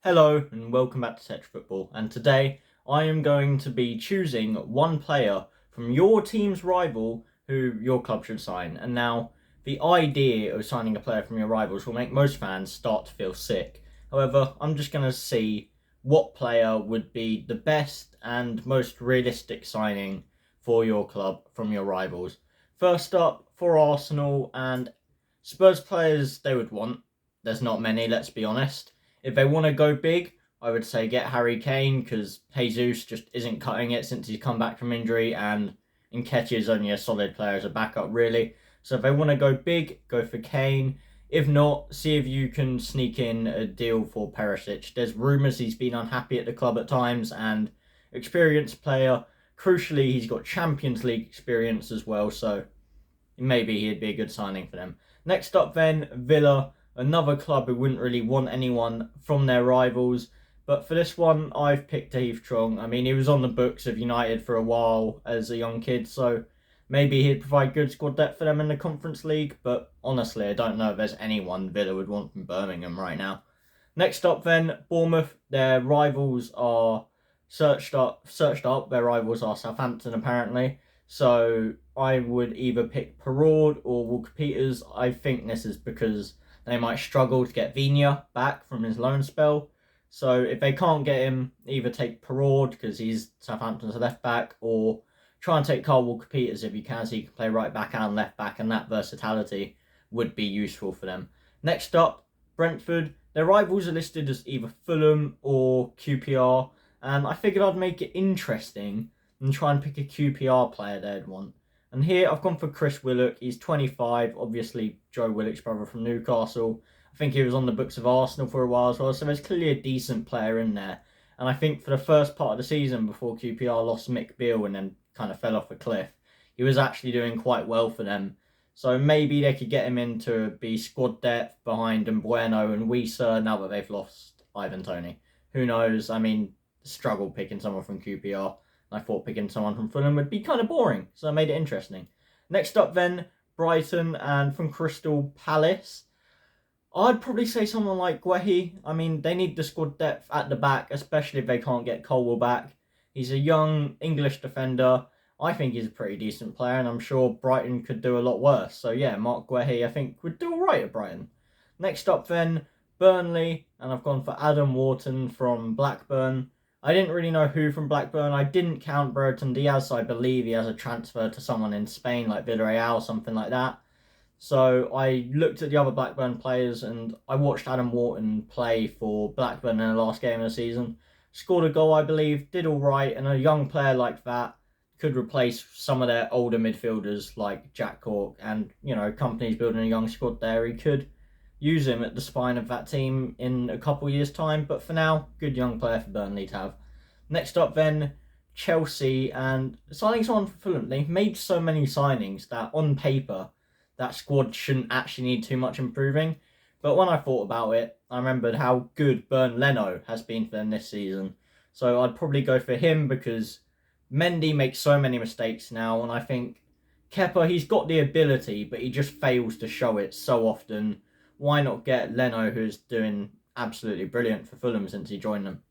Hello and welcome back to Tech Football, and today I am going to be choosing one player from your team's rival who your club should sign. And now, the idea of signing a player from your rivals will make most fans start to feel sick. However, I'm just going to see what player would be the best and most realistic signing for your club from your rivals. First up, for Arsenal and Spurs players they would want. There's not many, let's be honest. If they want to go big, I would say get Harry Kane because Jesus just isn't cutting it since he's come back from injury, and Nketiah is only a solid player as a backup, really. So if they want to go big, go for Kane. If not, see if you can sneak in a deal for Perisic. There's rumours he's been unhappy at the club at times, and experienced player. Crucially, he's got Champions League experience as well, so maybe he'd be a good signing for them. Next up, then, Villa, another club who wouldn't really want anyone from their rivals. But for this one, I've picked Dave Strong. I mean, he was on the books of United for a while as a young kid, so maybe he'd provide good squad depth for them in the Conference League. But honestly, I don't know if there's anyone Villa would want from Birmingham right now. Next up, then, Bournemouth. Their rivals are searched up. Their rivals are Southampton, apparently. So I would either pick Perraud or Walker Peters. I think this is because they might struggle to get Vigna back from his loan spell. So if they can't get him, either take Perraud because he's Southampton's left back, or try and take Carl Walker Peters if you can, so he can play right back and left back, and that versatility would be useful for them. Next up, Brentford. Their rivals are listed as either Fulham or QPR, and I figured I'd make it interesting and try and pick a QPR player they'd want. And here I've gone for Chris Willock. He's 25, obviously Joe Willock's brother from Newcastle. I think he was on the books of Arsenal for a while as well, so there's clearly a decent player in there. And I think for the first part of the season, before QPR lost Mick Beale and then kind of fell off a cliff, he was actually doing quite well for them. So maybe they could get him in to be squad depth behind Bueno and Wieser now that they've lost Ivan Toney. Who knows? I mean, struggle picking someone from QPR. I thought picking someone from Fulham would be kind of boring, so I made it interesting. Next up then, Brighton, and from Crystal Palace, I'd probably say someone like Guehi. I mean, they need the squad depth at the back, especially if they can't get Colwell back. He's a young English defender. I think he's a pretty decent player, and I'm sure Brighton could do a lot worse. So yeah, Mark Guehi, I think, would do alright at Brighton. Next up then, Burnley, and I've gone for Adam Wharton from Blackburn. I didn't really know who from Blackburn. I didn't count Brereton Diaz, so I believe he has a transfer to someone in Spain, like Villarreal, something like that. So I looked at the other Blackburn players, and I watched Adam Wharton play for Blackburn in the last game of the season. Scored a goal, I believe, did all right, and a young player like that could replace some of their older midfielders like Jack Cork, and, you know, companies building a young squad there. He could use him at the spine of that team in a couple years' time, but for now, good young player for Burnley to have. Next up then, Chelsea, and signing someone for Fulham. They've made so many signings that on paper, that squad shouldn't actually need too much improving. But when I thought about it, I remembered how good Bernd Leno has been for them this season. So I'd probably go for him because Mendy makes so many mistakes now, and I think Kepa, he's got the ability, but he just fails to show it so often. Why not get Leno, who's doing absolutely brilliant for Fulham since he joined them?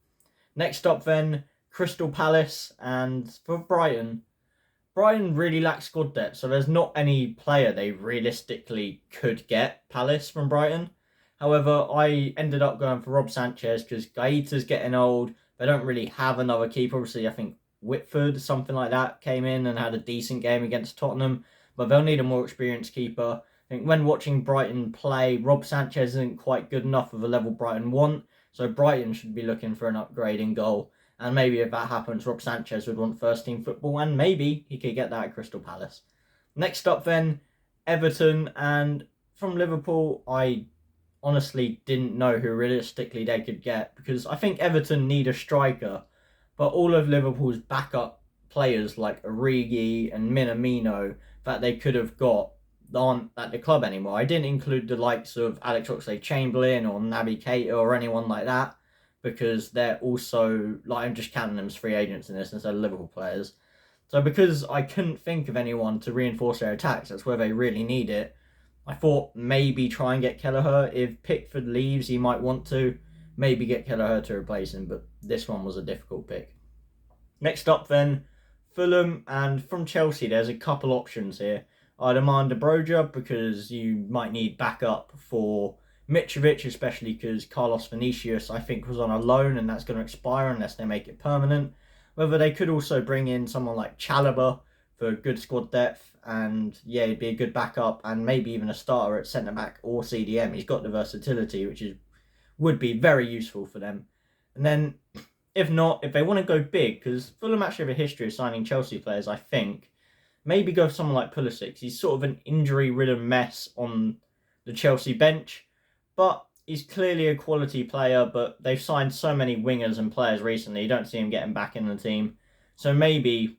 Next up then, Crystal Palace, and for Brighton, Brighton really lacks squad depth, so there's not any player they realistically could get Palace from Brighton. However, I ended up going for Rob Sanchez because Gaeta's getting old. They don't really have another keeper. Obviously, I think Whitford, something like that, came in and had a decent game against Tottenham, but they'll need a more experienced keeper. I think when watching Brighton play, Rob Sanchez isn't quite good enough of a level Brighton want, so Brighton should be looking for an upgrade in goal. And maybe if that happens, Rob Sanchez would want first team football, and maybe he could get that at Crystal Palace. Next up then, Everton, and from Liverpool, I honestly didn't know who realistically they could get, because I think Everton need a striker, but all of Liverpool's backup players like Origi and Minamino that they could have got aren't at the club anymore. I didn't include the likes of Alex Oxlade-Chamberlain or Naby Keita or anyone like that, because they're also, like, I'm just counting them as free agents in this instead of Liverpool players. So because I couldn't think of anyone to reinforce their attacks, that's where they really need it, I thought maybe try and get Kelleher. If Pickford leaves, he might want to, maybe get Kelleher to replace him, but this one was a difficult pick. Next up then, Fulham, and from Chelsea there's a couple options here. I demand De Broja because you might need backup for Mitrovic, especially because Carlos Vinicius I think was on a loan and that's going to expire unless they make it permanent. Whether they could also bring in someone like Chalobah for good squad depth, and yeah, he'd be a good backup and maybe even a starter at centre back or CDM. He's got the versatility, which would be very useful for them. And then if not, if they want to go big, because Fulham actually have a history of signing Chelsea players, I think, maybe go for someone like Pulisic. He's sort of an injury-ridden mess on the Chelsea bench, but he's clearly a quality player, but they've signed so many wingers and players recently, you don't see him getting back in the team. So maybe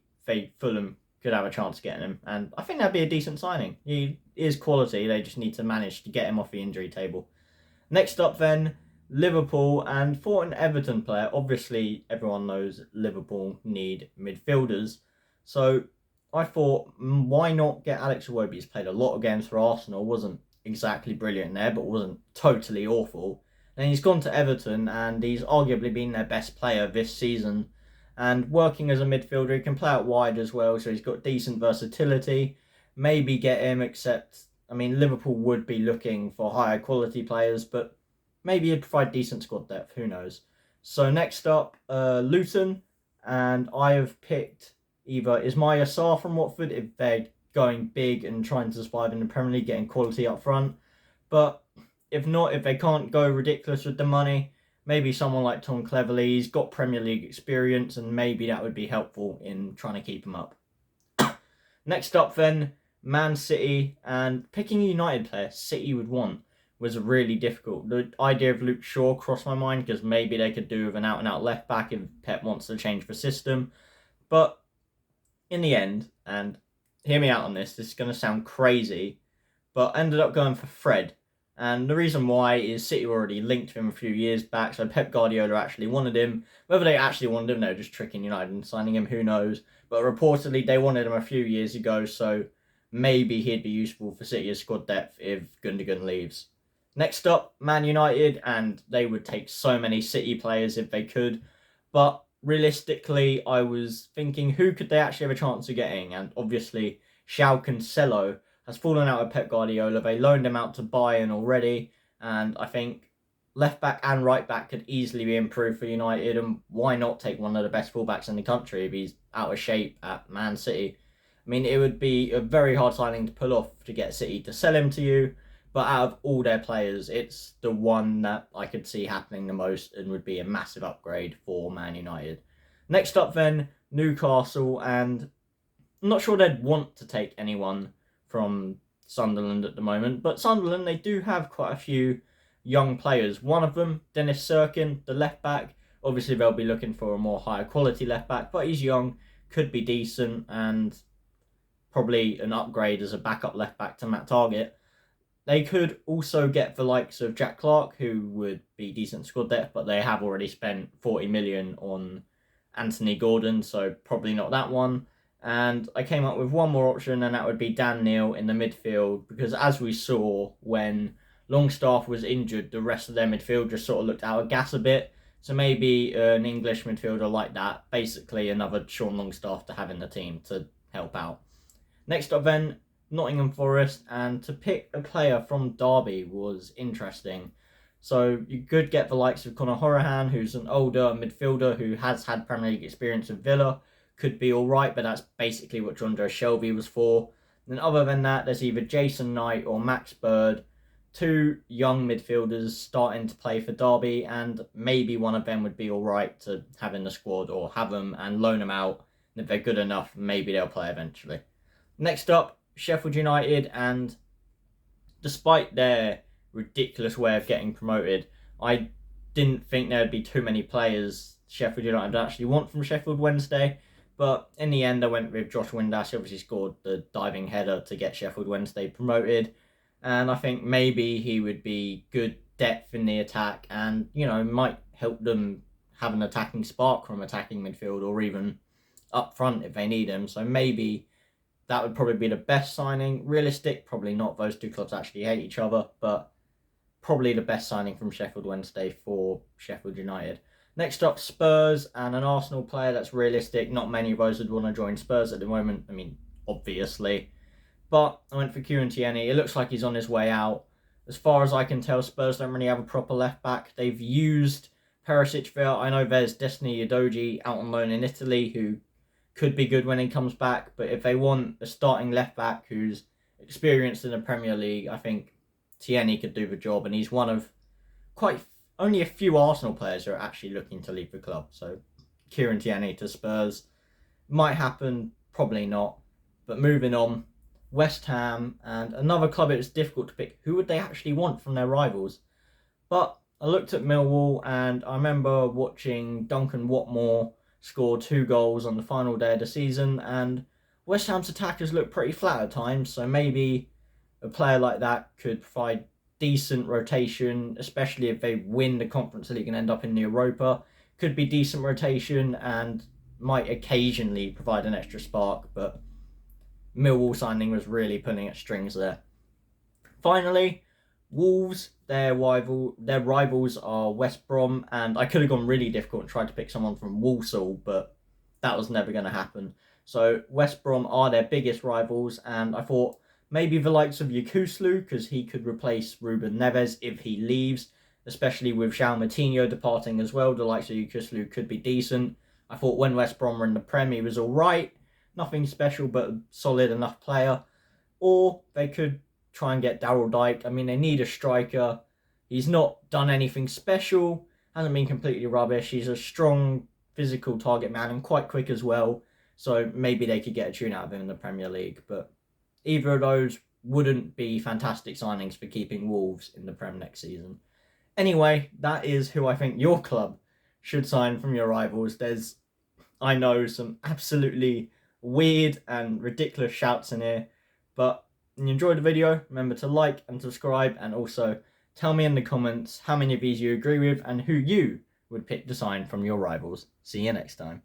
Fulham could have a chance of getting him, and I think that'd be a decent signing. He is quality, they just need to manage to get him off the injury table. Next up then, Liverpool, and for an Everton player, obviously everyone knows Liverpool need midfielders. So I thought, why not get Alex Iwobi? He's played a lot of games for Arsenal, wasn't exactly brilliant there, but wasn't totally awful. And he's gone to Everton, and he's arguably been their best player this season. And working as a midfielder, he can play out wide as well, so he's got decent versatility. Maybe get him, except, I mean, Liverpool would be looking for higher quality players, but maybe he'd provide decent squad depth, who knows. So next up, Luton, and I have picked either Ismaila Sarr from Watford if they're going big and trying to survive in the Premier League, getting quality up front. But if not, if they can't go ridiculous with the money, maybe someone like Tom Cleverley. He's got Premier League experience, and maybe that would be helpful in trying to keep him up. Next up then, Man City, and picking a United player City would want was really difficult. The idea of Luke Shaw crossed my mind because maybe they could do with an out-and-out left-back if Pep wants to change the system. But in the end, and hear me out on this is going to sound crazy, but I ended up going for Fred. And the reason why is City were already linked to him a few years back, so Pep Guardiola actually wanted him. Whether they actually wanted him, they were just tricking United and signing him, who knows. But reportedly they wanted him a few years ago, so maybe he'd be useful for City as squad depth if Gundogan leaves. Next up, Man United, and they would take so many City players if they could, but realistically, I was thinking who could they actually have a chance of getting, and obviously, João Cancelo has fallen out with Pep Guardiola. They loaned him out to Bayern already, and I think left back and right back could easily be improved for United, and why not take one of the best fullbacks in the country if he's out of shape at Man City? I mean, it would be a very hard signing to pull off to get City to sell him to you, but out of all their players, it's the one that I could see happening the most and would be a massive upgrade for Man United. Next up then, Newcastle, and I'm not sure they'd want to take anyone from Sunderland at the moment, but Sunderland, they do have quite a few young players. One of them, Dennis Serkin, the left back. Obviously, they'll be looking for a more higher quality left back, but he's young, could be decent, and probably an upgrade as a backup left back to Matt Targett. They could also get the likes of Jack Clark, who would be decent squad depth, but they have already spent 40 million on Anthony Gordon, so probably not that one. And I came up with one more option, and that would be Dan Neil in the midfield, because as we saw when Longstaff was injured, the rest of their midfield just sort of looked out of gas a bit. So maybe an English midfielder like that, basically another Sean Longstaff to have in the team to help out. Next up then, Nottingham Forest, and to pick a player from Derby was interesting. So you could get the likes of Conor Hourihane, who's an older midfielder who has had Premier League experience with Villa, could be alright, but that's basically what Jonjo Shelvey was for. And other than that, there's either Jason Knight or Max Bird, two young midfielders starting to play for Derby, and maybe one of them would be alright to have in the squad or have them and loan them out. And if they're good enough, maybe they'll play eventually. Next up, Sheffield United, and despite their ridiculous way of getting promoted, I didn't think there'd be too many players Sheffield United actually want from Sheffield Wednesday, but in the end I went with Josh Windass. He obviously scored the diving header to get Sheffield Wednesday promoted, and I think maybe he would be good depth in the attack and, you know, might help them have an attacking spark from attacking midfield or even up front if they need him. So maybe that would probably be the best signing. Realistic, probably not. Those two clubs actually hate each other, but probably the best signing from Sheffield Wednesday for Sheffield United. Next up, Spurs and an Arsenal player that's realistic. Not many of us would want to join Spurs at the moment. I mean, obviously. But I went for Kieran Tierney. It looks like he's on his way out. As far as I can tell, Spurs don't really have a proper left back. They've used Perisic there. I know there's Destiny Udogie out on loan in Italy who could be good when he comes back. But if they want a starting left back who's experienced in the Premier League, I think Tierney could do the job. And he's one of only a few Arsenal players who are actually looking to leave the club. So Kieran Tierney to Spurs might happen, probably not. But moving on, West Ham and another club, it's difficult to pick who would they actually want from their rivals. But I looked at Millwall and I remember watching Duncan Watmore score 2 goals on the final day of the season, and West Ham's attackers look pretty flat at times, so maybe a player like that could provide decent rotation, especially if they win the Conference League and end up in the Europa. Could be decent rotation and might occasionally provide an extra spark, but Millwall signing was really pulling at strings there. Finally, Wolves, their rivals are West Brom, and I could have gone really difficult and tried to pick someone from Walsall, but that was never going to happen. So West Brom are their biggest rivals, and I thought maybe the likes of Yakuslu, because he could replace Ruben Neves if he leaves, especially with João Moutinho departing as well. The likes of Yakuslu could be decent. I thought when West Brom were in the Prem, he was alright. Nothing special, but a solid enough player. Or they could try and get Daryl Dike. I mean, they need a striker. He's not done anything special. Hasn't been completely rubbish. He's a strong physical target man and quite quick as well. So maybe they could get a tune out of him in the Premier League. But either of those wouldn't be fantastic signings for keeping Wolves in the Prem next season. Anyway, that is who I think your club should sign from your rivals. There's, I know, some absolutely weird and ridiculous shouts in here, but if you enjoyed the video, remember to like and subscribe, and also tell me in the comments how many of these you agree with and who you would pick to sign from your rivals. See you next time.